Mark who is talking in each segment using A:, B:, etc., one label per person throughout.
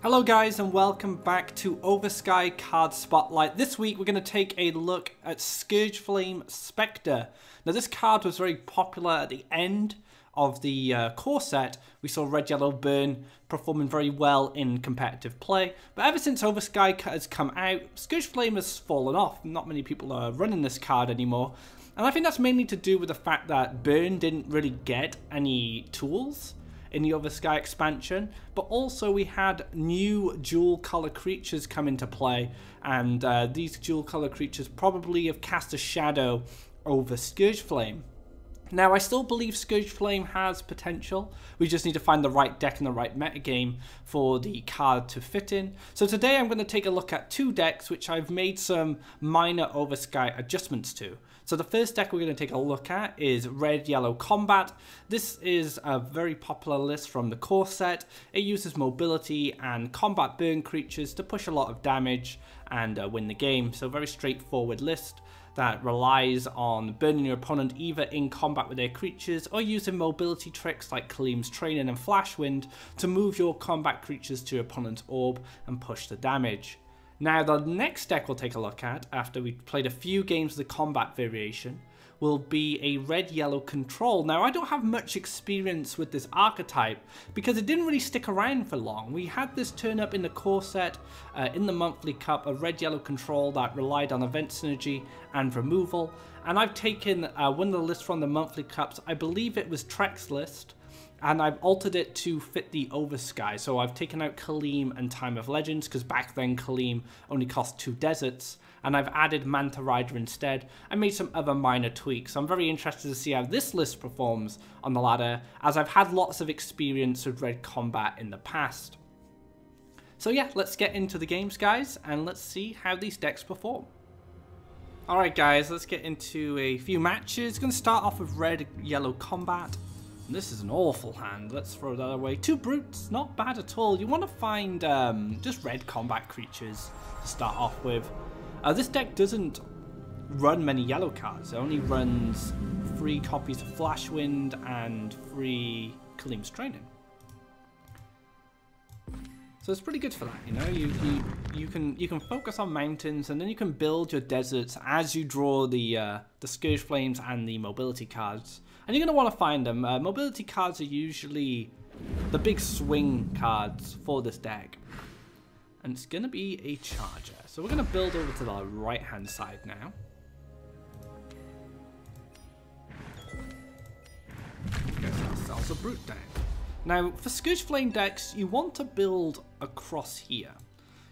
A: Hello guys and welcome back to Oversky Card Spotlight. This week we're going to take a look at Scourgeflame Spectre. Now this card was very popular at the end of the core set. We saw Red Yellow Burn performing very well in competitive play, but ever since Oversky has come out, Scourgeflame has fallen off. Not many people are running this card anymore, and I think that's mainly to do with the fact that Burn didn't really get any tools in the Oversky expansion, but also we had new dual color creatures come into play, and these dual color creatures probably have cast a shadow over Scourgeflame. Now I still believe Scourgeflame has potential, we just need to find the right deck and the right metagame for the card to fit in. So today I'm going to take a look at two decks which I've made some minor Oversky adjustments to. So the first deck we're going to take a look at is Red Yellow Combat. This is a very popular list from the core set. It uses mobility and combat burn creatures to push a lot of damage and win the game. So very straightforward list that relies on burning your opponent either in combat with their creatures or using mobility tricks like Kaleem's Training and Flash Wind to move your combat creatures to your opponent's orb and push the damage. Now the next deck we'll take a look at, after we've played a few games of the combat variation, will be a Red-Yellow Control. Now I don't have much experience with this archetype because it didn't really stick around for long. We had this turn up in the core set, in the monthly cup, a Red-Yellow Control that relied on event synergy and removal, and I've taken one of the lists from the monthly cups, I believe it was Trek's list, and I've altered it to fit the Oversky. So I've taken out Kaleem and Time of Legends, because back then Kaleem only cost 2 deserts, and I've added Manta Rider instead. I made some other minor tweaks. I'm very interested to see how this list performs on the ladder, as I've had lots of experience with Red Combat in the past. So yeah, let's get into the games, guys, and let's see how these decks perform. Alright guys, let's get into a few matches. Going to start off with Red Yellow Combat. This is an awful hand, let's throw that away. 2 brutes, not bad at all. You want to find just red combat creatures to start off with. This deck doesn't run many yellow cards. It only runs 3 copies of Flash Wind and 3 Kaleem's Training. So it's pretty good for that, you know. You can focus on mountains, and then you can build your deserts as you draw the Scourgeflames and the mobility cards. And you're going to want to find them. Mobility cards are usually the big swing cards for this deck. And it's going to be a charger. So we're going to build over to the right hand side now. Get ourselves a brute down. Now for Scourgeflame decks, you want to build across here.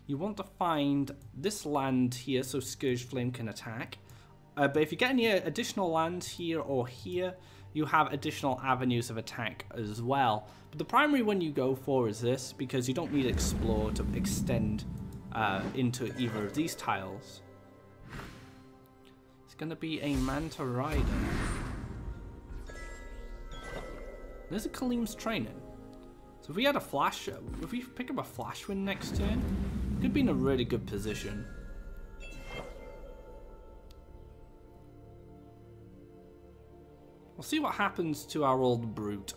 A: You want to find this land here so Scourgeflame can attack. But if you get any additional lands here or here, you have additional avenues of attack as well. But the primary one you go for is this, because you don't need Explore to extend into either of these tiles. It's going to be a Manta Rider. There's a Kaleem's Training. So if we had a Flash, if we pick up a Flash Wind next turn, we could be in a really good position. We'll see what happens to our old brute.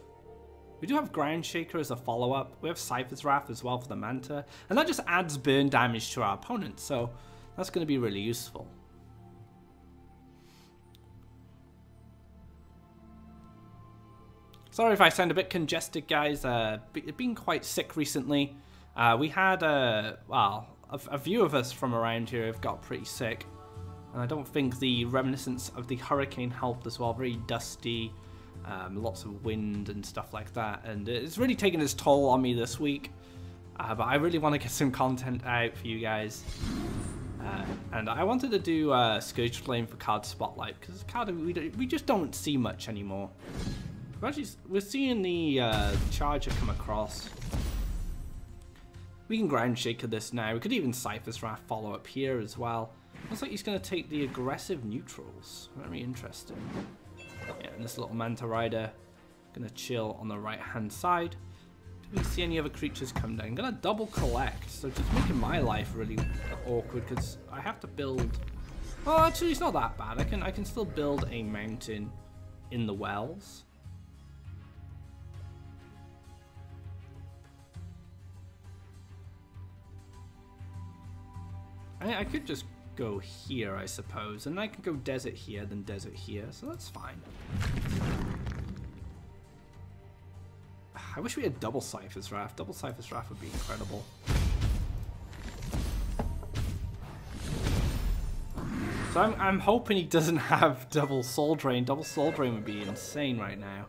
A: We do have Ground Shaker as a follow-up. We have Cypher's Wrath as well for the Manta. And that just adds burn damage to our opponent, so that's going to be really useful. Sorry if I sound a bit congested, guys. Been quite sick recently. We had, well, a few of us from around here have got pretty sick. And I don't think the reminiscence of the hurricane helped as well. Very dusty, lots of wind and stuff like that. And it's really taken its toll on me this week. But I really want to get some content out for you guys. And I wanted to do Scourgeflame for Card Spotlight, because it's a card we just don't see much anymore. We're seeing the Charger come across. We can Ground Shaker this now. We could even Cypher's Wrath follow up here as well. Looks like he's going to take the aggressive neutrals. Very interesting. Yeah, and this little Manta Rider going to chill on the right hand side. Do we see any other creatures come down? I'm going to double collect, so just making my life really awkward because I have to build. Well, actually, it's not that bad. I can still build a mountain in the wells. I could just go here, I suppose, and I can go desert here, then desert here, so that's fine. I wish we had double Cypher's Wrath. Double Cypher's Wrath would be incredible. So I'm hoping he doesn't have double Soul Drain. Double Soul Drain would be insane right now.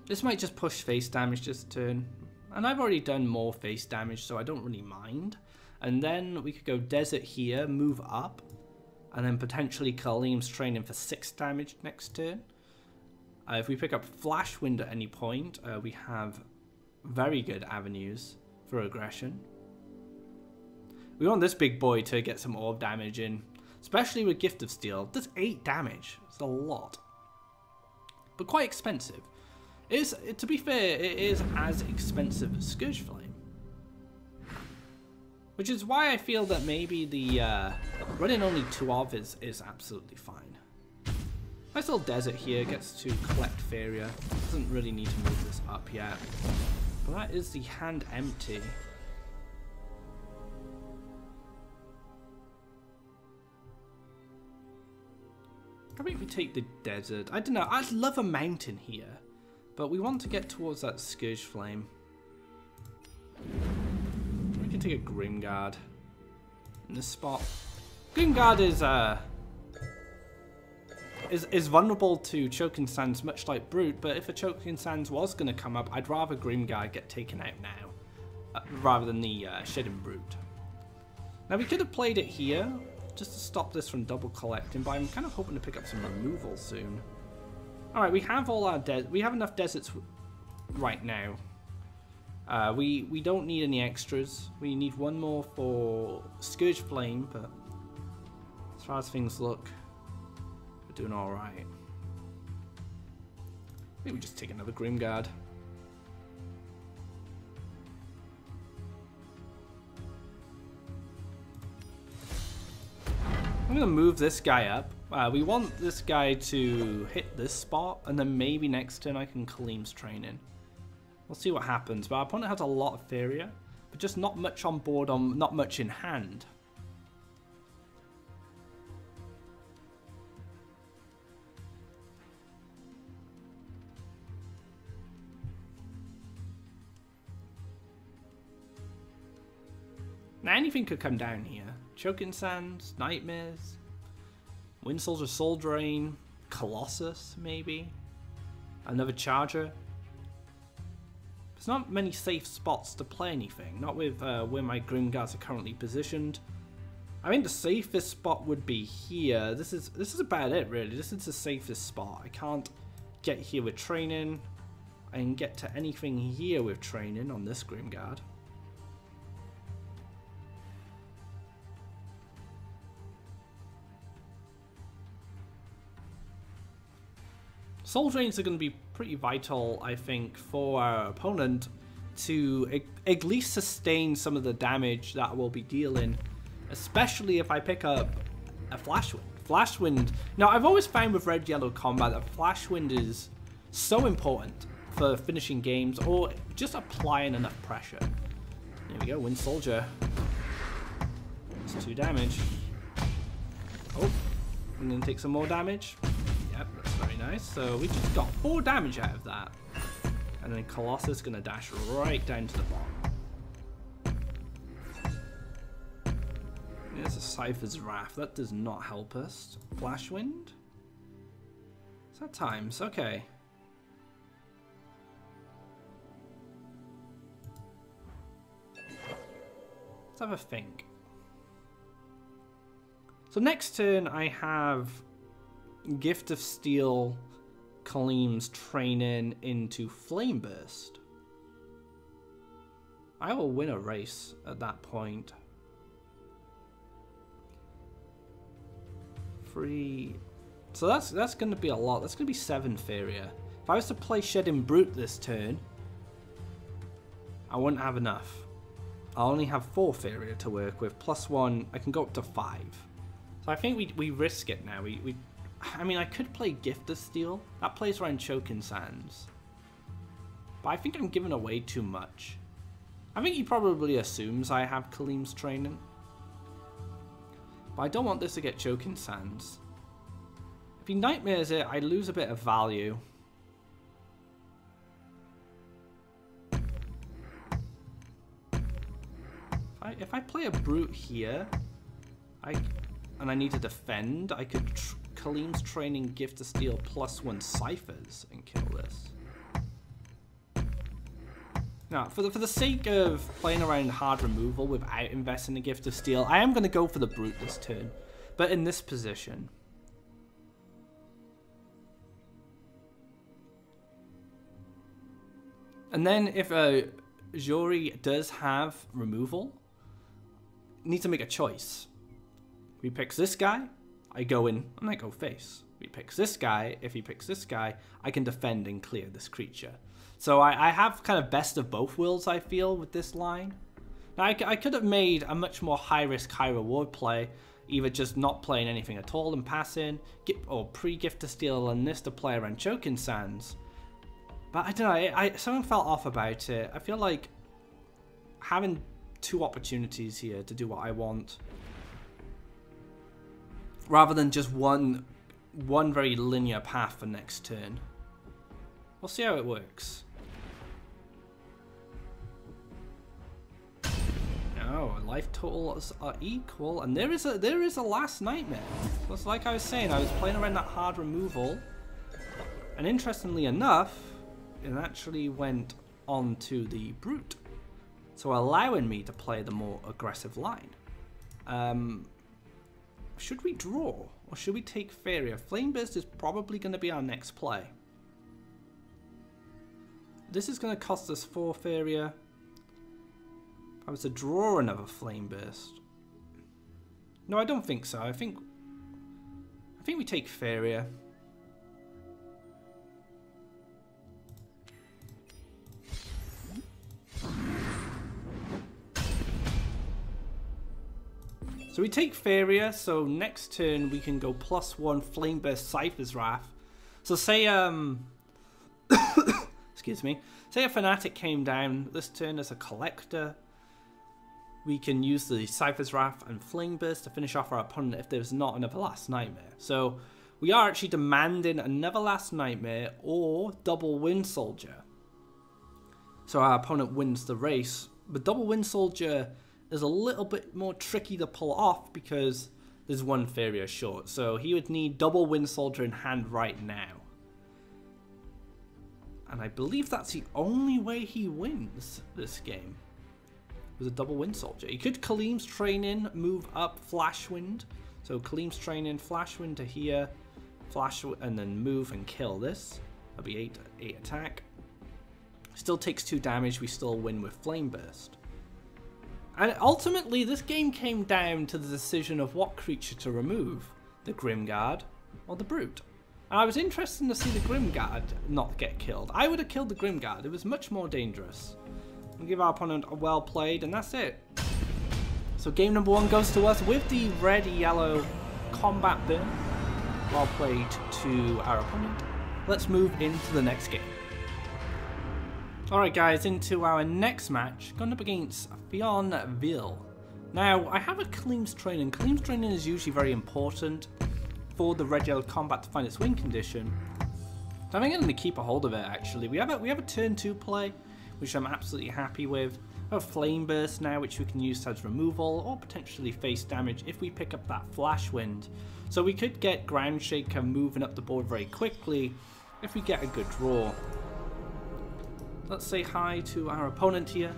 A: This might just push face damage this turn. And I've already done more face damage, so I don't really mind. And then we could go desert here, move up, and then potentially Kaleem's training for 6 damage next turn. If we pick up Flash Wind at any point, we have very good avenues for aggression. We want this big boy to get some orb damage in, especially with Gift of Steel. Does 8 damage. It's a lot. But quite expensive. To be fair, it is as expensive as Scourgeflame. Which is why I feel that maybe the running only 2 of is absolutely fine. Nice little desert here, gets to collect Faeria. Doesn't really need to move this up yet. But that is the hand empty. How about we take the desert? I don't know, I'd love a mountain here. But we want to get towards that Scourgeflame. We can take a Grimguard in this spot. Grimguard is vulnerable to Choking Sands, much like Brute, but if a Choking Sands was going to come up, I'd rather Grimguard get taken out now, rather than the Shedding Brute. Now we could have played it here, just to stop this from double collecting, but I'm kind of hoping to pick up some removal soon. Alright, we have all our we have enough deserts right now. We don't need any extras. We need one more for Scourgeflame, but as far as things look, we're doing alright. Maybe we just take another Grimguard. I'm going to move this guy up. We want this guy to hit this spot, and then maybe next turn I can Kaleem's training. We'll see what happens. But our opponent has a lot of Faeria, but just not much on board, not much in hand. Now anything could come down here. Choking Sands, Nightmares, Wind Soldier, Soul Drain, Colossus maybe, another Charger. There's not many safe spots to play anything, not with where my Grimguards are currently positioned. I think the safest spot would be here. This is about it really. This is the safest spot. I can't get here with training. I can get to anything here with training on this Grimguard. Soul Drains are going to be pretty vital, I think, for our opponent to at least sustain some of the damage that we'll be dealing, especially if I pick up a Flash Wind. Flash Wind, now I've always found with red-yellow combat that Flash Wind is so important for finishing games or just applying enough pressure. There we go, Wind Soldier. It's 2 damage. Oh, I'm going to take some more damage. Yep, that's very nice. So we just got 4 damage out of that. And then Colossus is going to dash right down to the bottom. There's a Cypher's Wrath. That does not help us. Flash Wind? Is that times? Okay. Let's have a think. So next turn I have Gift of Steel, Kaleem's training into Flame Burst. I will win a race at that point. 3. So that's going to be a lot. That's going to be 7 Faeria. If I was to play Shedding Brute this turn, I wouldn't have enough. I only have 4 Faeria to work with. Plus 1, I can go up to 5. So I think we risk it now. I mean, I could play Gift of Steel. That plays around Choking Sands. But I think I'm giving away too much. I think he probably assumes I have Kaleem's training. But I don't want this to get Choking Sands. If he nightmares it, I lose a bit of value. If I play a Brute here, and I need to defend, I could Kaleem's training Gift of Steel +1 Ciphers and kill this. Now, for the sake of playing around hard removal without investing in Gift of Steel, I am going to go for the Brute this turn, but in this position. And then if Jori does have removal, need to make a choice. He picks this guy, I go in and I go face. He picks this guy, if he picks this guy, I can defend and clear this creature. So I have kind of best of both worlds, I feel, with this line. Now I could have made a much more high risk, high reward play, either just not playing anything at all and passing, or pre-Gift of Steel and this to play around Choking Sands. But I don't know, something felt off about it. I feel like having two opportunities here to do what I want, rather than just one very linear path for next turn. We'll see how it works. No, life totals are equal, and there is a last nightmare. So it's like I was saying, I was playing around that hard removal, and interestingly enough, it actually went on to the Brute, so allowing me to play the more aggressive line. Should we draw, or should we take Faeria? Flameburst is probably going to be our next play. This is going to cost us 4 Faeria. If I was to draw another Flameburst. No, I don't think so. I think we take Faeria. So we take Faeria, so next turn we can go +1 Flameburst Cypher's Wrath. So say excuse me, say a Fanatic came down this turn as a Collector, we can use the Cypher's Wrath and Flameburst to finish off our opponent if there's not another Last Nightmare. So we are actually demanding another Last Nightmare or double Wind Soldier. So our opponent wins the race, but double Wind Soldier is a little bit more tricky to pull off because there's one Faeria short. So he would need double Wind Soldier in hand right now. And I believe that's the only way he wins this game, with a double Wind Soldier. He could Kaleem's Training, move up Flash Wind. So Kaleem's Training, Flash Wind to here, and then move and kill this. That'll be 8 attack. Still takes 2 damage, we still win with Flameburst. And ultimately, this game came down to the decision of what creature to remove, the Grimguard or the Brute. And I was interested to see the Grimguard not get killed. I would have killed the Grimguard, it was much more dangerous. We'll give our opponent a well played, and that's it. So game number 1 goes to us with the red-yellow combat bin. Well played to our opponent. Let's move into the next game. Alright guys, into our next match, going up against Fionville. Now, I have a Kaleem's Training. Kaleem's Training is usually very important for the red-yellow combat to find its win condition. So I'm going to keep a hold of it actually. We have a turn 2 play, which I'm absolutely happy with. We have Flameburst now, which we can use as removal or potentially face damage if we pick up that Flash Wind. So we could get Ground Shaker moving up the board very quickly if we get a good draw. Let's say hi to our opponent here.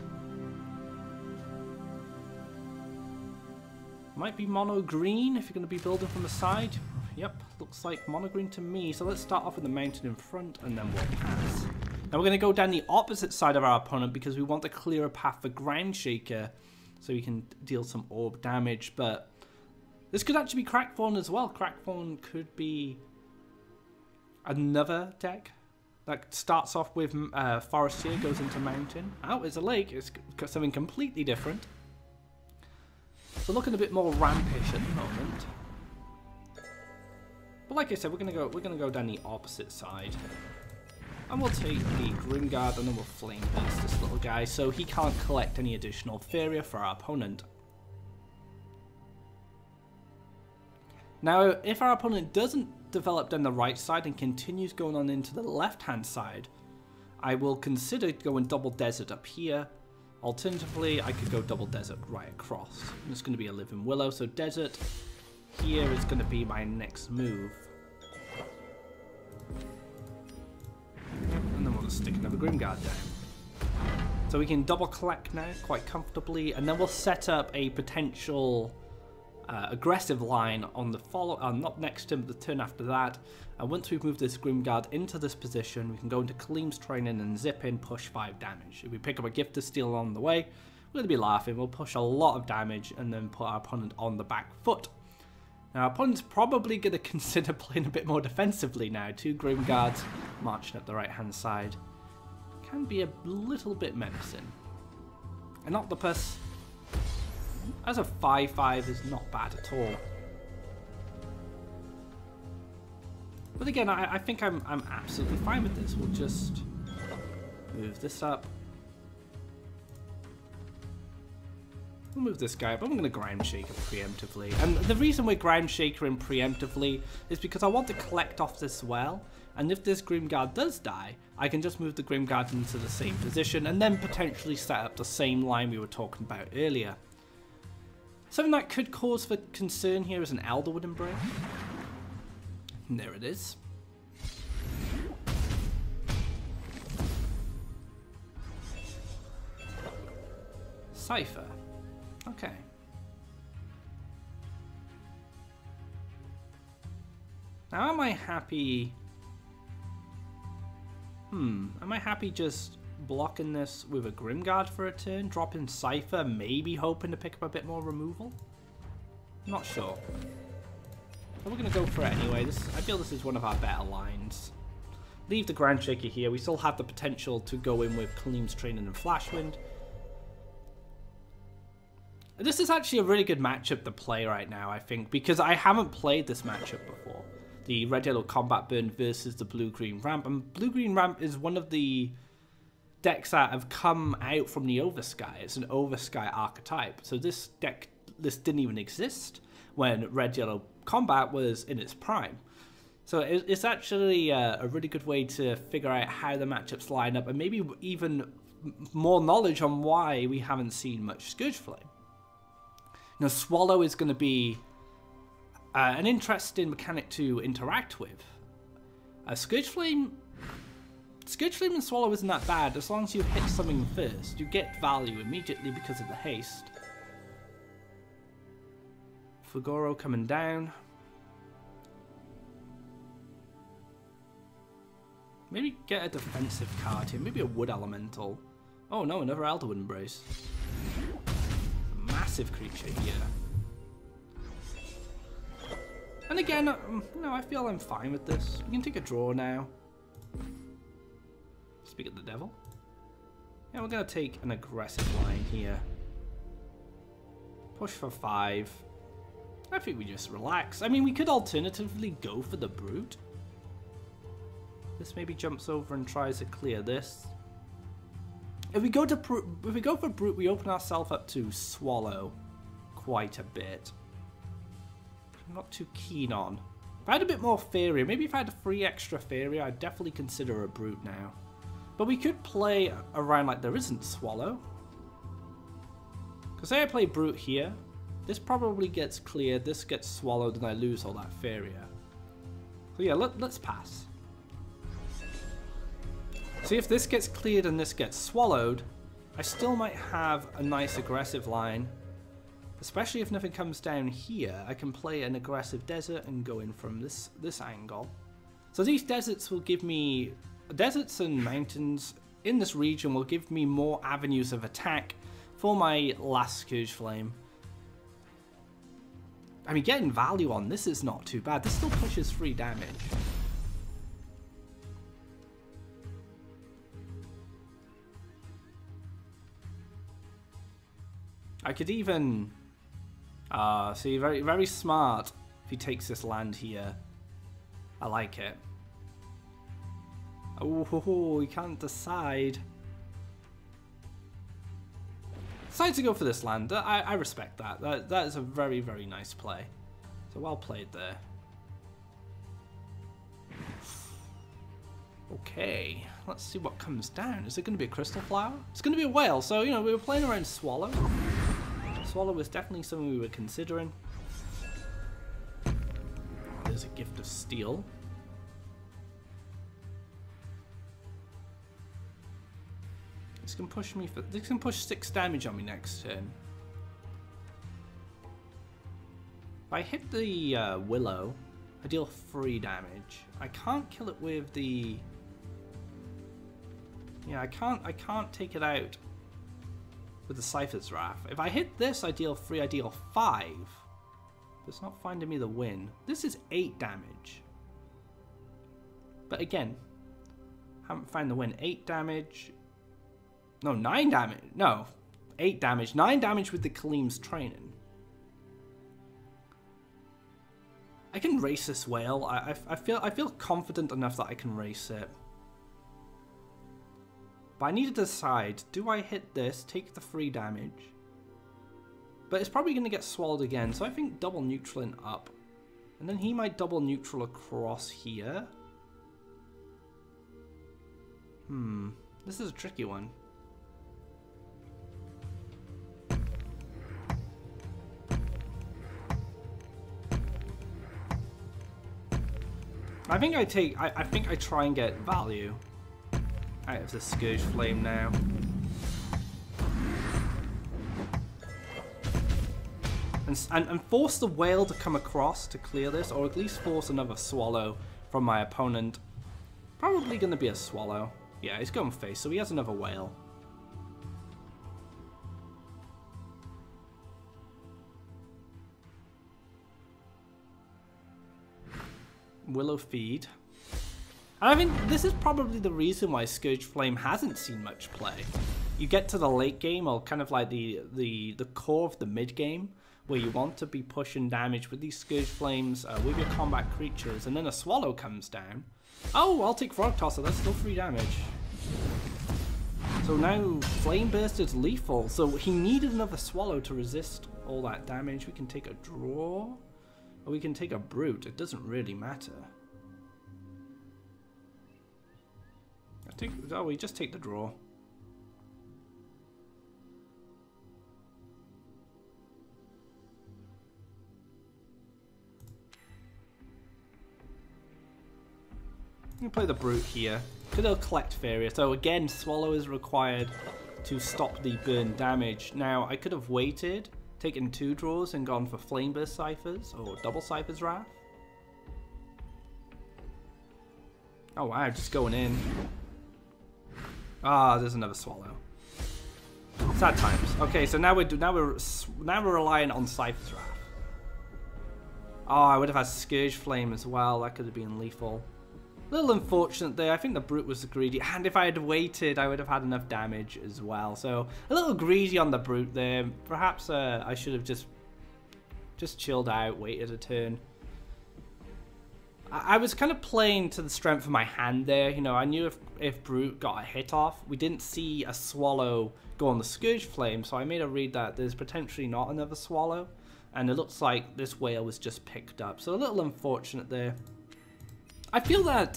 A: Might be mono green if you're going to be building from the side. Yep, looks like mono green to me. So let's start off with the mountain in front and then we'll pass. Now we're going to go down the opposite side of our opponent because we want to clear a path for Ground Shaker so we can deal some orb damage. But this could actually be Crackthorn as well. Crackthorn could be another deck that starts off with Forest here, goes into Mountain. Oh, it's a lake. It's got something completely different. So looking a bit more rampish at the moment. But like I said, we're gonna go down the opposite side. And we'll take the Grimguard and then we'll Flame Burst this little guy so he can't collect any additional Faeria for our opponent. Now, if our opponent doesn't develop down the right side and continues going on into the left-hand side, I will consider going double desert up here. Alternatively, I could go double desert right across. It's going to be a Living Willow, so desert here is going to be my next move. And then we'll just stick another Grimguard down. So we can double collect now quite comfortably, and then we'll set up a potential aggressive line on the not next turn, but the turn after that. And once we've moved this Grimguard into this position, we can go into Kaleem's training and zip in, push 5 damage. If we pick up a Gift of Steel along the way, we're going to be laughing. We'll push a lot of damage and then put our opponent on the back foot. Now, our opponent's probably going to consider playing a bit more defensively now. 2 Grimguards marching up the right-hand side can be a little bit menacing. An Octopus, as a 5/5, is not bad at all. But again, I think I'm absolutely fine with this. We'll just move this up. We'll move this guy up. I'm going to Ground Shaker preemptively. And the reason we're Ground Shakering preemptively is because I want to collect off this well. And if this Grimguard does die, I can just move the Grimguard into the same position and then potentially set up the same line we were talking about earlier. Something that could cause for concern here is an Elderwood Embrace. And there it is. Cypher. Okay. Now, am I happy? Am I happy just blocking this with a Grimguard for a turn, dropping Cypher, maybe hoping to pick up a bit more removal? Not sure. But we're going to go for it anyway. I feel this is one of our better lines. Leave the Ground Shaker here. We still have the potential to go in with Kaleem's Training and Flashwind. This is actually a really good matchup to play right now, I think, because I haven't played this matchup before. The Red-Yellow Combat Burn versus the Blue-Green Ramp. And Blue-Green Ramp is one of the decks that have come out from the Oversky. It's an Oversky archetype. So this deck list didn't even exist when Red-Yellow Combat was in its prime. So it's actually a really good way to figure out how the matchups line up and maybe even more knowledge on why we haven't seen much Scourgeflame. Now, Swallow is going to be an interesting mechanic to interact with. Scourgeflame and Swallow isn't that bad as long as you hit something first. You get value immediately because of the haste. Fugoro coming down. Maybe get a defensive card here. Maybe a Wood Elemental. Oh no, another Elderwood Embrace. Massive creature here. And again, no, I feel I'm fine with this. We can take a draw now. Speak of the devil. Yeah, we're going to take an aggressive line here. Push for 5. I think we just relax. I mean, we could alternatively go for the Brute. This maybe jumps over and tries to clear this. If we go for Brute, we open ourselves up to Swallow quite a bit. I'm not too keen on. If I had a bit more Faeria, maybe if I had a free extra Faeria, I'd definitely consider a Brute now. But we could play around like there isn't Swallow. Because say I play Brute here, this probably gets cleared, this gets swallowed, and I lose all that Faeria. So yeah, let's pass. See, if this gets cleared and this gets swallowed, I still might have a nice aggressive line. Especially if nothing comes down here, I can play an aggressive desert and go in from this angle. So these deserts will give me... Deserts and mountains in this region will give me more avenues of attack for my last Scourgeflame. I mean, getting value on this is not too bad. This still pushes 3 damage. I could even... see, very, very smart if he takes this land here. I like it. Oh, we can't decide. Decided to go for this land. I respect that. That is a very, very nice play. So well played there. Okay, let's see what comes down. Is it going to be a crystal flower? It's going to be a whale. So, you know, we were playing around Swallow. Swallow was definitely something we were considering. There's a Gift of Steel. This can push me for. This can push 6 damage on me next turn. If I hit the Willow, I deal 3 damage. I can't kill it with the. Yeah, I can't take it out with the Cypher's Wrath. If I hit this, I deal 3. I deal 5. But it's not finding me the win. This is 8 damage. But again, haven't found the win. 8 damage. No, 9 damage. No, 8 damage. 9 damage with the Kaleem's training. I can race this whale. I feel confident enough that I can race it. But I need to decide, do I hit this, take the 3 damage? But it's probably going to get swallowed again, so I think double neutraling up. And then he might double neutral across here. This is a tricky one. I think I try and get value out of the Scourgeflame now. And force the whale to come across to clear this, or at least force another swallow from my opponent. Probably going to be a swallow. Yeah, he's going face, so he has another whale. Willow feed. And I think this is probably the reason why Scourgeflame hasn't seen much play. You get to the late game, or kind of like the core of the mid game, where you want to be pushing damage with these Scourgeflames with your combat creatures, and then a swallow comes down. Oh, I'll take Frog Tosser, that's still 3 damage. So now Flame Burst is lethal, so he needed another swallow to resist all that damage. We can take a draw, or we can take a brute, it doesn't really matter. Oh, we just take the draw. You play the brute here. Could have collect Faeria. So again, swallow is required to stop the burn damage. Now I could have waited, taken 2 draws, and gone for Flame Burst Ciphers or double Cypher's Wrath. Oh wow, just going in. Ah, there's another swallow. Sad times. Okay, so now we're relying on Cypher's Wrath. Oh, I would have had Scourgeflame as well. That could have been lethal. A little unfortunate there. I think the brute was greedy, and if I had waited, I would have had enough damage as well. So a little greedy on the brute there. Perhaps I should have just chilled out, waited a turn. I was kind of playing to the strength of my hand there. You know, I knew if brute got a hit off, we didn't see a swallow go on the Scourgeflame, so I made a read that there's potentially not another swallow, and it looks like this whale was just picked up. So a little unfortunate there. I feel that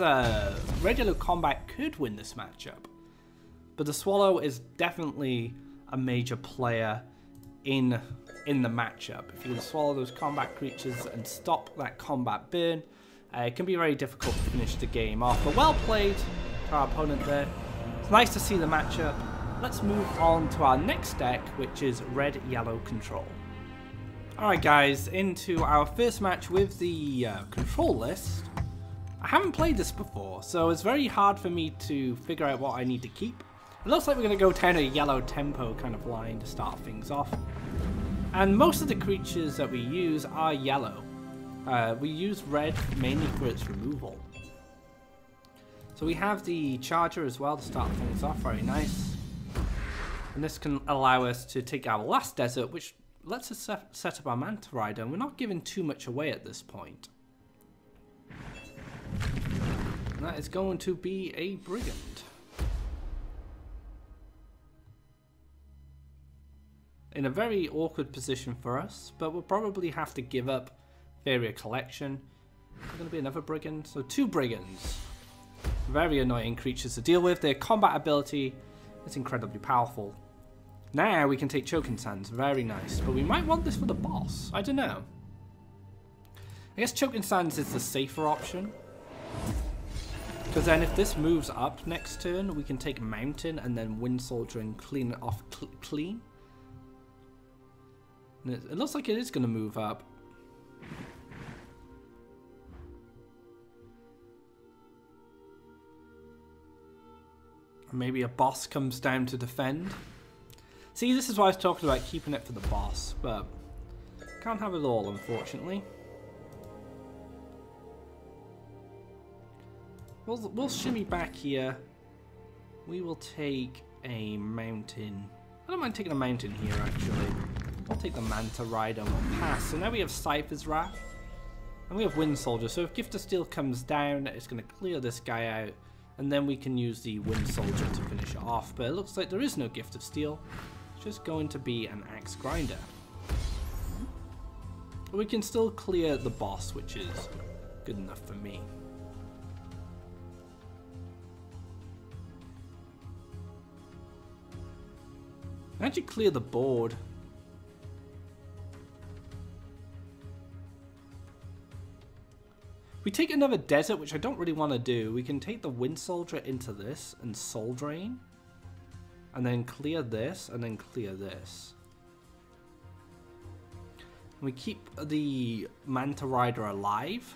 A: regular combat could win this matchup, but the swallow is definitely a major player in the matchup. If you can swallow those combat creatures and stop that combat burn, it can be very difficult to finish the game off. But well played to our opponent there. It's nice to see the matchup. Let's move on to our next deck, which is red-yellow control. Alright guys, into our first match with the control list. I haven't played this before, so it's very hard for me to figure out what I need to keep. It looks like we're going to go down a yellow tempo kind of line to start things off. And most of the creatures that we use are yellow. We use red mainly for its removal. So we have the charger as well to start things off, very nice. And this can allow us to take our last desert, which lets us set up our Manta Rider, and we're not giving too much away at this point. And that is going to be a Brigand. In a very awkward position for us, but we'll probably have to give up Faeria Collection. There's going to be another Brigand, so 2 Brigands. Very annoying creatures to deal with. Their combat ability is incredibly powerful. Now we can take Choking Sands, very nice. But we might want this for the boss, I don't know. I guess Choking Sands is the safer option. Because then if this moves up next turn, we can take Mountain and then Wind Soldier and clean it off clean. And it looks like it is going to move up. Maybe a boss comes down to defend. See, this is why I was talking about keeping it for the boss, but can't have it all, unfortunately. We'll shimmy back here. We will take a mountain. I don't mind taking a mountain here, actually. I'll take the Manta Rider and we'll pass. So now we have Cypher's Wrath. And we have Wind Soldier. So if Gift of Steel comes down, it's going to clear this guy out. And then we can use the Wind Soldier to finish it off. But it looks like there is no Gift of Steel. It's just going to be an Axe Grinder. But we can still clear the boss, which is good enough for me. Actually clear the board. We take another desert, which I don't really want to do. We can take the Wind Soldier into this and Soul Drain. And then clear this, and then clear this. And we keep the Manta Rider alive.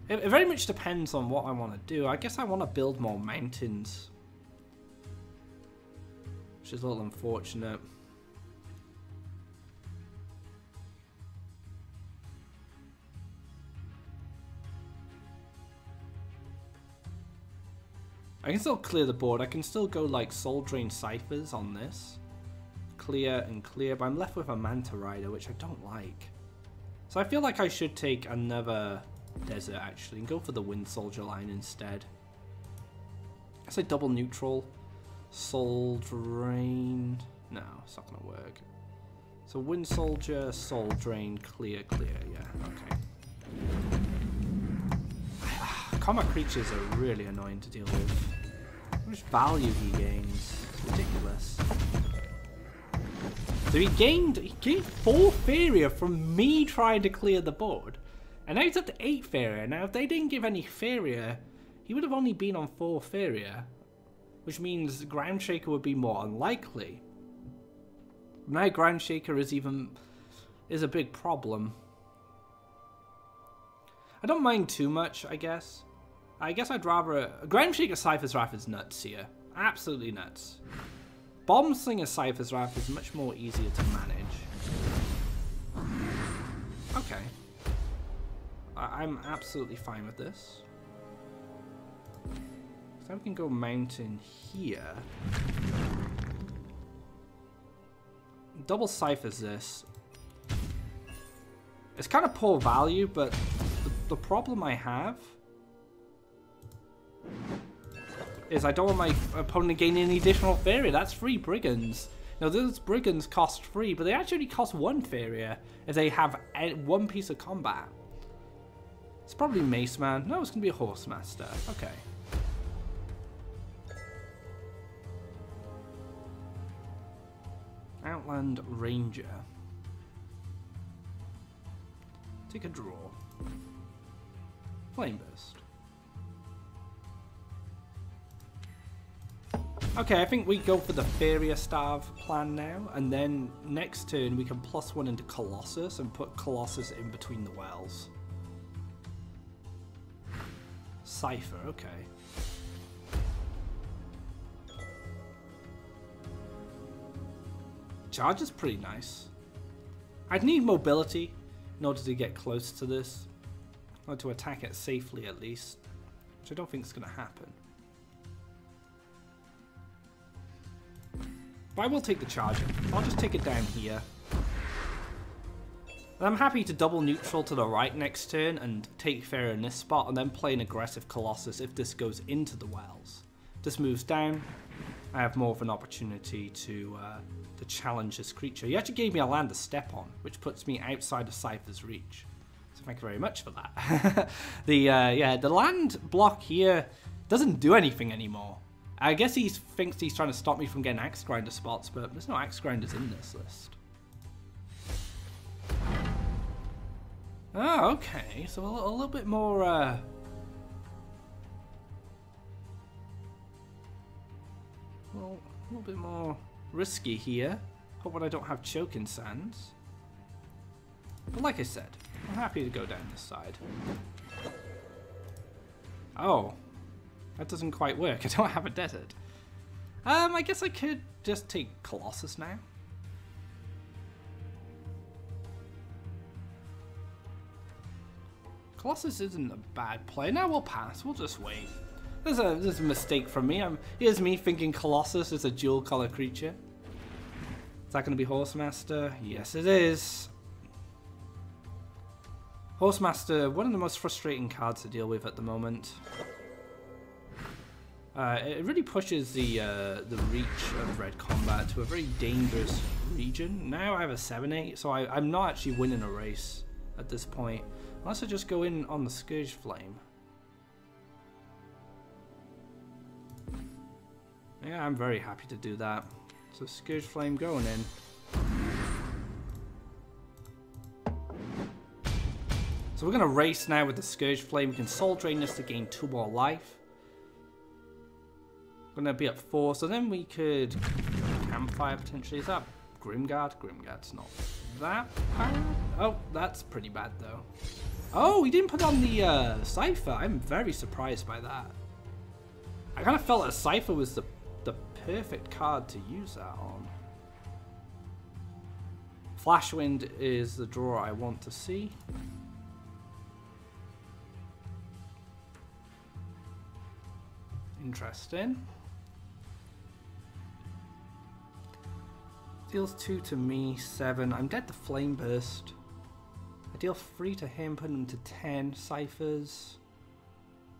A: It very much depends on what I want to do. I guess I want to build more mountains. Which is a little unfortunate. I can still clear the board. I can still go like Soul Drain Ciphers on this. Clear and clear, but I'm left with a Manta Rider, which I don't like. So I feel like I should take another desert actually and go for the Wind Soldier line instead. It's like double neutral. Soul Drain. No, it's not gonna work. So Wind Soldier, Soul Drain, clear, yeah, okay. Combat creatures are really annoying to deal with. How much value he gains? It's ridiculous. So he gained 4 Faeria from me trying to clear the board. And now he's up to 8 Faeria. Now if they didn't give any Faeria, he would have only been on 4 Faeria. Which means Ground Shaker would be more unlikely. Now Ground Shaker is a big problem. I don't mind too much, I guess. I guess I'd rather... Ground Shaker Cypher's Wrath is nuts here. Absolutely nuts. Bomb Slinger Cypher's Wrath is much more easier to manage. Okay. I'm absolutely fine with this. So we can go mountain here. Double Cyphers this. It's kind of poor value, but the problem I have is I don't want my opponent to gain any additional Faeria. That's 3 Brigands. Now those Brigands cost 3, but they actually cost 1 Faeria if they have 1 piece of combat. It's probably Mace Man. No, it's going to be a Horse Master. Okay. Outland Ranger. Take a draw. Flame Burst. Okay, I think we go for the Faeria Starve plan now, and then next turn we can +1 into Colossus and put Colossus in between the wells. Cypher, okay. Charge is pretty nice. I'd need mobility in order to get close to this, or to attack it safely at least, which I don't think is going to happen. But I will take the charge. I'll just take it down here. I'm happy to double neutral to the right next turn and take Faeria in this spot and then play an aggressive Colossus if this goes into the wells. This moves down. I have more of an opportunity to challenge this creature. He actually gave me a land to step on, which puts me outside of Cypher's reach. So thank you very much for that. The land block here doesn't do anything anymore. I guess he thinks he's trying to stop me from getting Axe Grinder spots, but there's no Axe Grinders in this list. Oh, okay. So a little bit more... well, a little bit more risky here. Hope I don't have Choking Sands. But like I said, I'm happy to go down this side. Oh, that doesn't quite work. I don't have a desert. I guess I could just take Colossus now. Colossus isn't a bad play. Now we'll pass. We'll just wait. There's a mistake from me. Here's me thinking Colossus is a dual color creature. Is that going to be Horsemaster? Yes, it is. Horsemaster, one of the most frustrating cards to deal with at the moment. It really pushes the reach of red combat to a very dangerous region. Now I have a 7-8, so I'm not actually winning a race at this point. Unless I just go in on the Scourgeflame. Yeah, I'm very happy to do that. So Scourgeflame going in. So we're going to race now with the Scourgeflame. We can Soul Drain this to gain 2 more life. We're going to be at 4, so then we could Campfire potentially. Is that Grimguard? Grimguard's not that bad. Oh, that's pretty bad though. Oh, he didn't put on the Cypher. I'm very surprised by that. I kind of felt that Cypher was the perfect card to use that on. Flashwind is the draw I want to see. Interesting. Deals 2 to me, 7. I'm dead to Flame Burst. I deal 3 to him, put him to 10 Cyphers.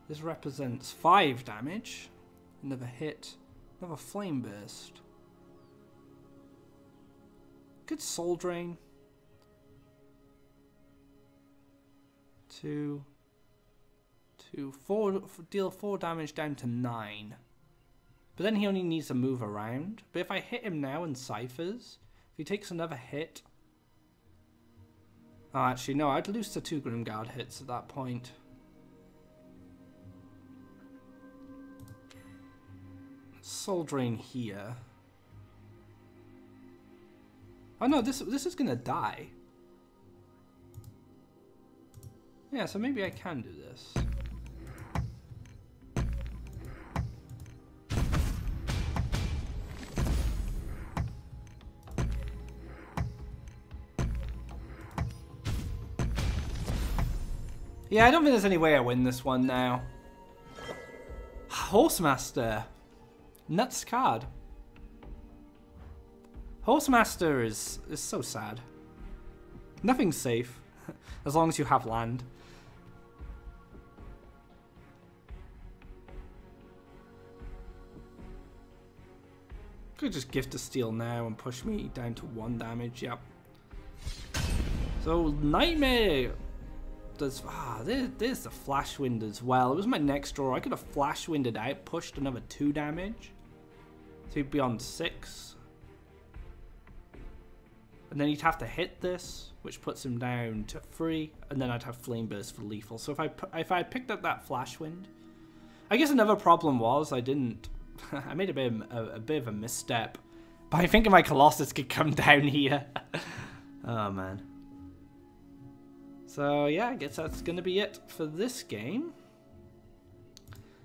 A: This represents 5 damage. Another hit. Another Flame Burst. Good Soul Drain. 2, 4, deal 4 damage down to 9. But then he only needs to move around. But if I hit him now and Cyphers, if he takes another hit... Oh, actually, no, I'd lose to 2 Grimguard hits at that point. Soul Drain here. Oh no, this is gonna die. Yeah, so maybe I can do this. Yeah, I don't think there's any way I win this one now. Horsemaster. Nuts card. Horsemaster is so sad. Nothing's safe, as long as you have land. Could just Gift of Steel now and push me down to 1 damage, yep. So, Nightmare does... there's the Flashwind as well. It was my next draw. I could have Flashwinded out, pushed another 2 damage. So he'd be on 6. And then he'd have to hit this, which puts him down to 3. And then I'd have Flame Burst for lethal. So if I picked up that Flashwind... I guess another problem was I didn't... I made a bit of a misstep by thinking my Colossus could come down here. Oh, man. So, yeah, I guess that's going to be it for this game.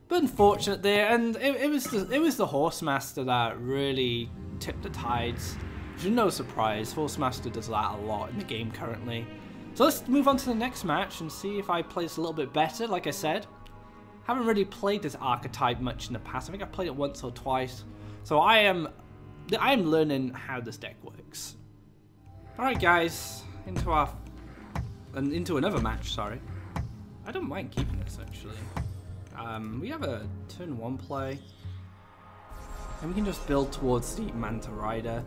A: But unfortunate there, and it was the Horsemaster that really tipped the tides. Which is no surprise, Horsemaster does that a lot in the game currently. So let's move on to the next match and see if I play this a little bit better. Like I said, haven't really played this archetype much in the past. I think I've played it once or twice. So I am learning how this deck works. Alright guys, into our And into another match, sorry. I don't mind keeping this, actually. We have a turn 1 play. And we can just build towards the Manta Rider.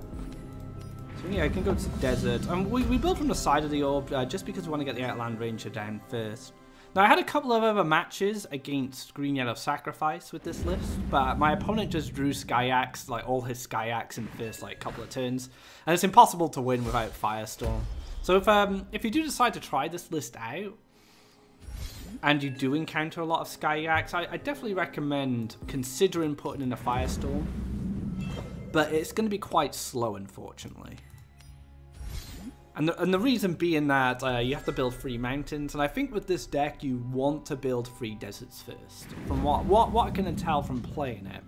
A: So yeah, I can go to the desert. We build from the side of the orb just because we want to get the Outland Ranger down first. Now, I had a couple of other matches against Green Yellow Sacrifice with this list, but my opponent just drew Skyaxe, like all his Skyaxe in the first like couple of turns, and it's impossible to win without Firestorm. So if you do decide to try this list out, and you do encounter a lot of Skyaxe, I definitely recommend considering putting in a Firestorm, but it's going to be quite slow, unfortunately. And the reason being that you have to build 3 mountains, and I think with this deck you want to build 3 deserts first, from what I can tell from playing it.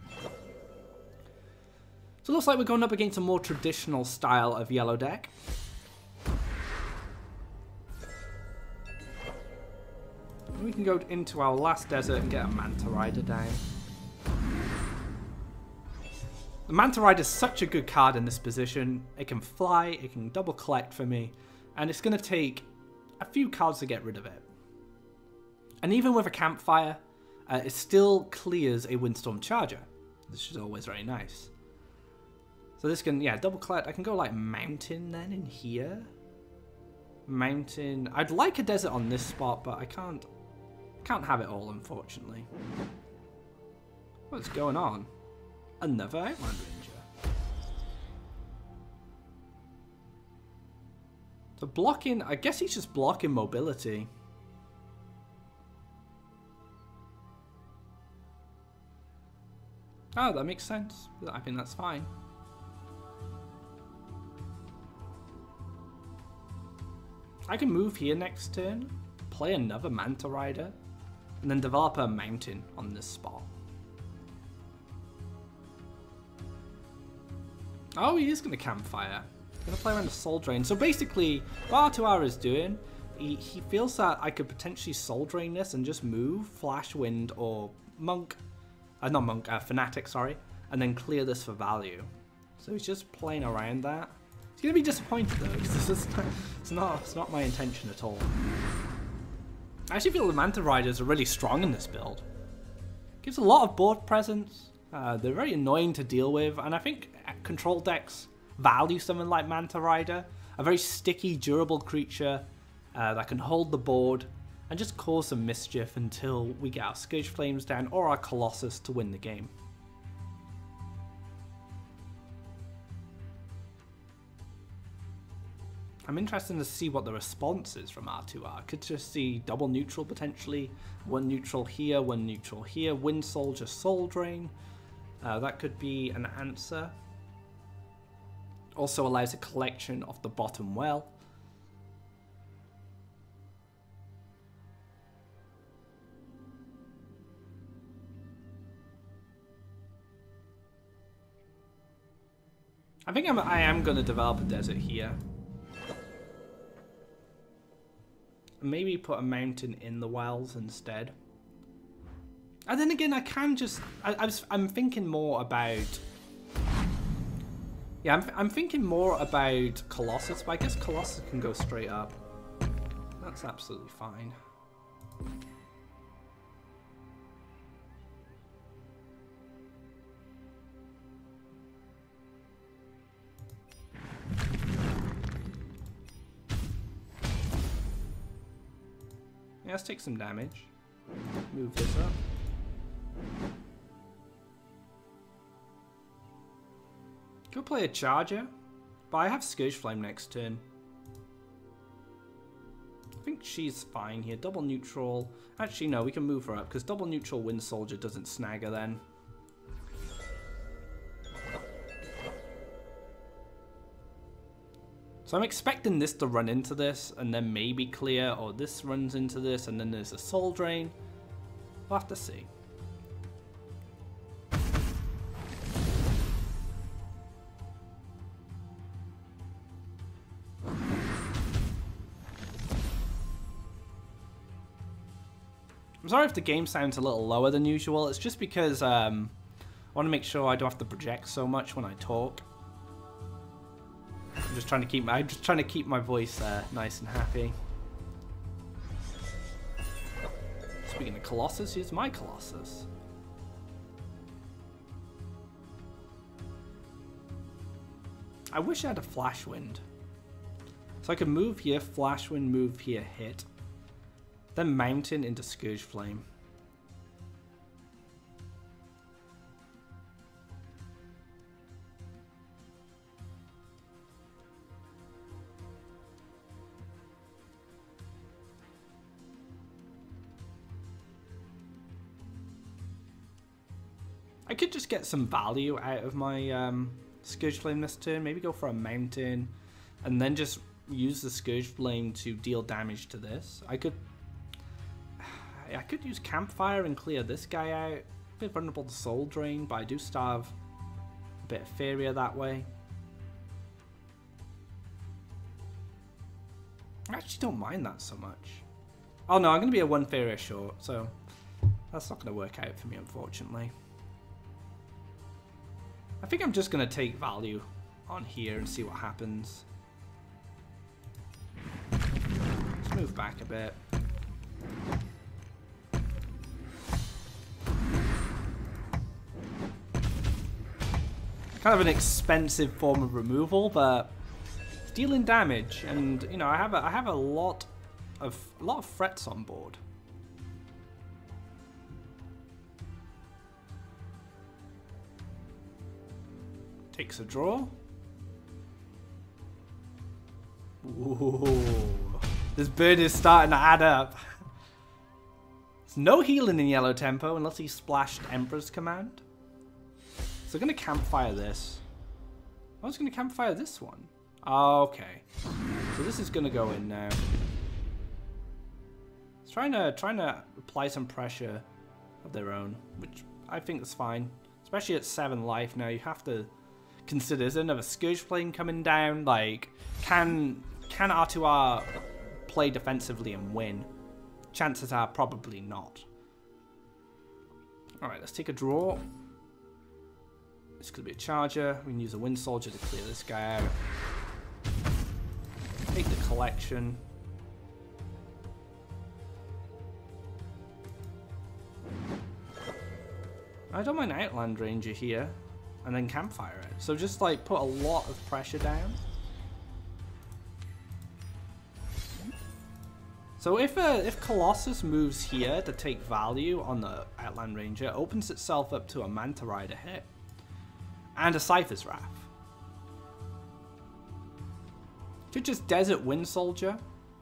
A: So it looks like we're going up against a more traditional style of yellow deck. And we can go into our last desert and get a Manta Rider down. The Manta Rider is such a good card in this position. It can fly, it can double collect for me, and it's going to take a few cards to get rid of it. And even with a Campfire, it still clears a Windstorm Charger, which is always very nice. So this can, yeah, double collect. I can go like Mountain then in here. Mountain. I'd like a desert on this spot, but I can't have it all, unfortunately. What's going on? Another Outland Ranger. So blocking, I guess he's just blocking mobility. Oh, that makes sense. I think that's fine. I can move here next turn, play another Manta Rider, and then develop a mountain on this spot. Oh, he is going to Campfire. He's going to play around the Soul Drain. So basically, what R2R is doing, he feels that I could potentially Soul Drain this and just move Flash Wind or Monk, not Monk, Fanatic, sorry, and then clear this for value. So he's just playing around that. He's going to be disappointed though, because it's not my intention at all. I actually feel the Manta Riders are really strong in this build. Gives a lot of board presence. They're very annoying to deal with, and I think control decks value something like Manta Rider, a very sticky, durable creature that can hold the board and just cause some mischief until we get our Scourgeflames down or our Colossus to win the game. I'm interested to see what the response is from R2R. Could just see double neutral potentially, 1 neutral here, 1 neutral here, Wind Soldier, Soul Drain. That could be an answer. Also allows a collection of the bottom well. I think I am going to develop a desert here. Maybe put a mountain in the wells instead. And then again, I can just... I'm thinking more about... Yeah, I'm thinking more about Colossus, but I guess Colossus can go straight up. That's absolutely fine. Yeah, let's take some damage. Move this up. Go play a Charger, but I have Scourgeflame next turn. I think she's fine here. Double neutral. Actually, no, we can move her up because double neutral Wind Soldier doesn't snag her then. So I'm expecting this to run into this and then maybe clear, or this runs into this and then there's a Soul Drain. We'll have to see. I'm sorry if the game sounds a little lower than usual. It's just because I want to make sure I don't have to project so much when I talk. I'm just trying to keep my voice nice and happy. Speaking of Colossus, here's my Colossus. I wish I had a Flash Wind. So I could move here, Flash Wind, move here, hit. Then Mountain into Scourgeflame. I could just get some value out of my Scourgeflame this turn. Maybe go for a Mountain and then just use the Scourgeflame to deal damage to this. I could use Campfire and clear this guy out. A bit vulnerable to Soul Drain, but I do still have a bit of Faeria that way. I actually don't mind that so much. Oh no, I'm going to be a 1 Faeria short, so that's not going to work out for me, unfortunately. I think I'm just going to take value on here and see what happens. Let's move back a bit. Kind of an expensive form of removal, but it's dealing damage, and you know I have a lot of threats on board. Takes a draw. Ooh, this bird is starting to add up. There's no healing in yellow tempo unless he splashed Emperor's Command. So I'm going to Campfire this. I was going to Campfire this one. Okay. So this is going to go in now. It's trying to apply some pressure of their own, which I think is fine. Especially at 7 life now, you have to consider, is there another Scourgeflame coming down? Like, can R2R play defensively and win? Chances are probably not. Alright, let's take a draw. This could be a charger. We can use a Wind Soldier to clear this guy out. Take the collection. I don't mind Outland Ranger here. And then Campfire it. So just like put a lot of pressure down. So if Colossus moves here to take value on the Outland Ranger, it opens itself up to a Manta Rider hit. And a Cypher's Wrath. Could just Desert Wind Soldier.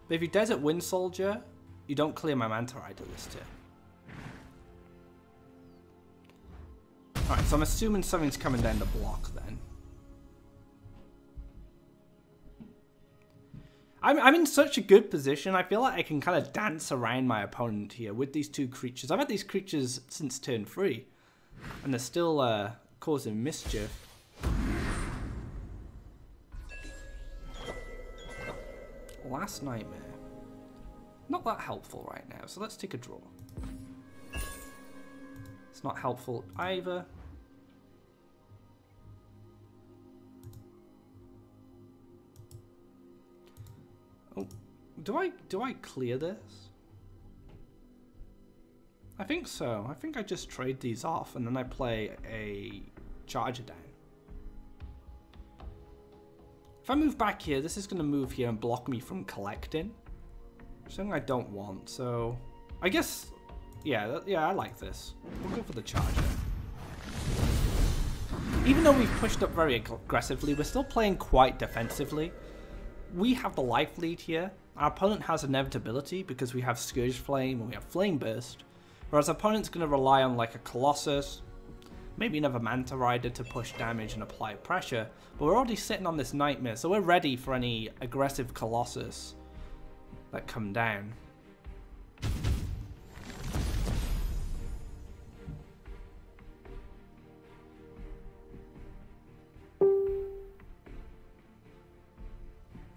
A: But if you Desert Wind Soldier, you don't clear my Manta Rider this turn. Alright, so I'm assuming something's coming down the block then. I'm in such a good position. I feel like I can kind of dance around my opponent here with these two creatures. I've had these creatures since turn 3. And they're still causing mischief. Last Nightmare. Not that helpful right now, so let's take a draw. It's not helpful either. Oh, do I clear this? I think so. I think I just trade these off and then I play a charger down. If I move back here, this is going to move here and block me from collecting. Something I don't want, so I guess, yeah, I like this. We'll go for the charger. Even though we've pushed up very aggressively, we're still playing quite defensively. We have the life lead here. Our opponent has inevitability because we have Scourgeflame and we have Flame Burst. Whereas our opponent's going to rely on like a Colossus, maybe another Manta Rider to push damage and apply pressure. But we're already sitting on this Nightmare, so we're ready for any aggressive Colossus that come down.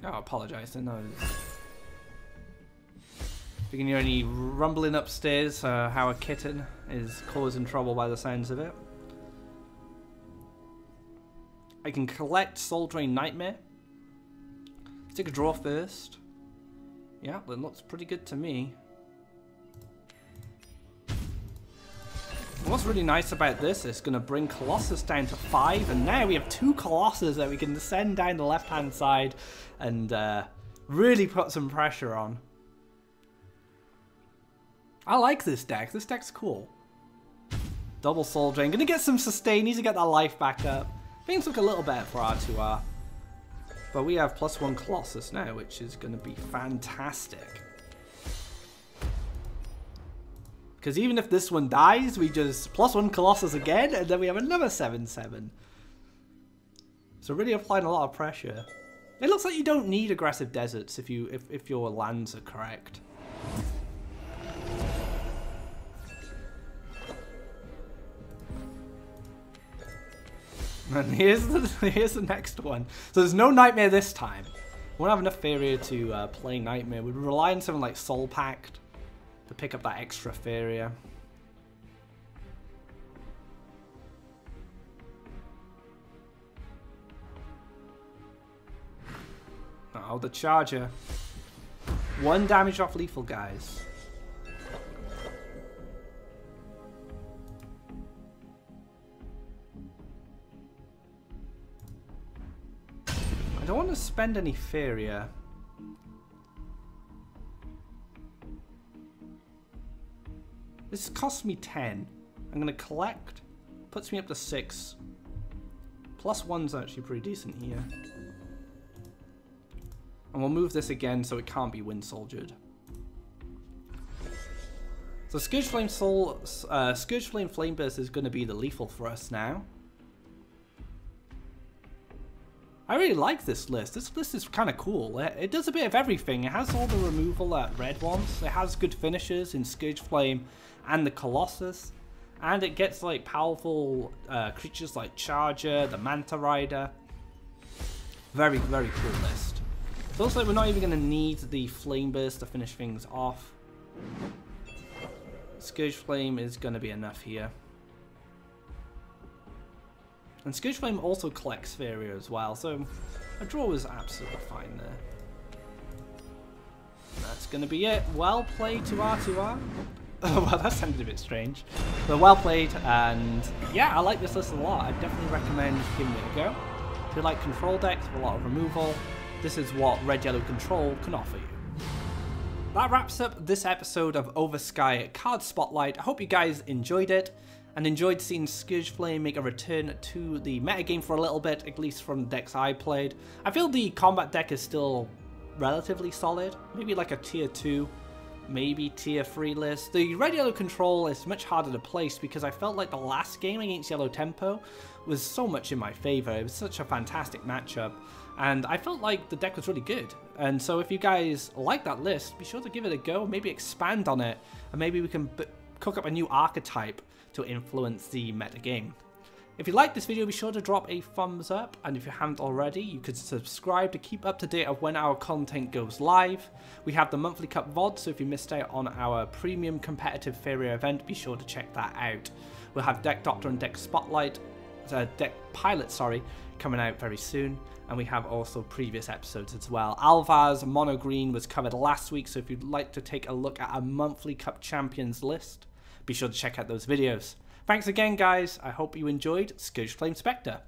A: Oh, I apologize. I know. If you can hear any rumbling upstairs, how a kitten is causing trouble by the sounds of it. I can collect Soul Drain Nightmare. Let's take a draw first. Yeah, that looks pretty good to me. What's really nice about this is going to bring Colossus down to 5, and now we have 2 Colossus that we can send down the left-hand side and really put some pressure on. I like this deck. This deck's cool. Double Soul Drain. Going to get some sustain. Needs to get that life back up. Things look a little better for R2R. But we have +1 Colossus now, which is going to be fantastic. Because even if this one dies, we just +1 Colossus again, and then we have another 7/7. So really applying a lot of pressure. It looks like you don't need aggressive deserts if your lands are correct. And here's the next one. So there's no Nightmare this time. We won't have enough Faeria to play Nightmare. We'd rely on something like Soul Pact to pick up that extra Faeria. Oh, the Charger. 1 damage off lethal, guys. I don't want to spend any Faeria. This costs me 10. I'm going to collect. Puts me up to 6. +1's actually pretty decent here. And we'll move this again so it can't be Wind Soldiered. So Scourgeflame Flameburst is going to be the lethal for us now. I really like this list. This list is kind of cool. It does a bit of everything. It has all the removal that Red wants. It has good finishers in Scourgeflame and the Colossus. And it gets like powerful creatures like Charger, the Manta Rider. Very, very cool list. It looks like we're not even going to need the Flameburst to finish things off. Scourgeflame is going to be enough here. And Scourgeflame also collects Faeria as well, so a draw is absolutely fine there. That's going to be it. Well played to R2R. Oh, well, that sounded a bit strange. But well played, and yeah, I like this list a lot. I definitely recommend giving it a go. If you like control decks with a lot of removal, this is what Red-Yellow Control can offer you. That wraps up this episode of Oversky Card Spotlight. I hope you guys enjoyed it and enjoyed seeing Scourgeflame make a return to the metagame for a little bit, at least from the decks I played. I feel the combat deck is still relatively solid, maybe like a tier 2, maybe tier 3 list. The Red-Yellow Control is much harder to place because I felt like the last game against Yellow Tempo was so much in my favour. It was such a fantastic matchup, and I felt like the deck was really good. And so if you guys like that list, be sure to give it a go, maybe expand on it, and maybe we can cook up a new archetype to influence the meta game. If you liked this video, be sure to drop a thumbs up, and if you haven't already, you could subscribe to keep up to date of when our content goes live. We have the monthly cup VOD, so if you missed out on our premium competitive Faeria event, be sure to check that out. We'll have Deck Doctor and Deck Spotlight, Deck Pilot, sorry, coming out very soon, and we have also previous episodes as well. Alvar's Mono Green was covered last week, so if you'd like to take a look at a monthly cup champions list, be sure to check out those videos. Thanks again, guys. I hope you enjoyed Scourgeflame Spectre.